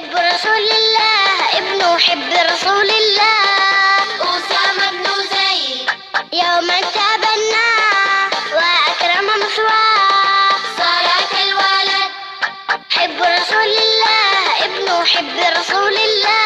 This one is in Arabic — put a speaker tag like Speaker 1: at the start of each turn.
Speaker 1: حب رسول الله، ابنه حب رسول الله.
Speaker 2: أسامة بن زيد
Speaker 1: يوما تبناه وأكرم مثواه.
Speaker 2: صلاة الولد
Speaker 1: حب رسول الله، ابنه حب رسول الله.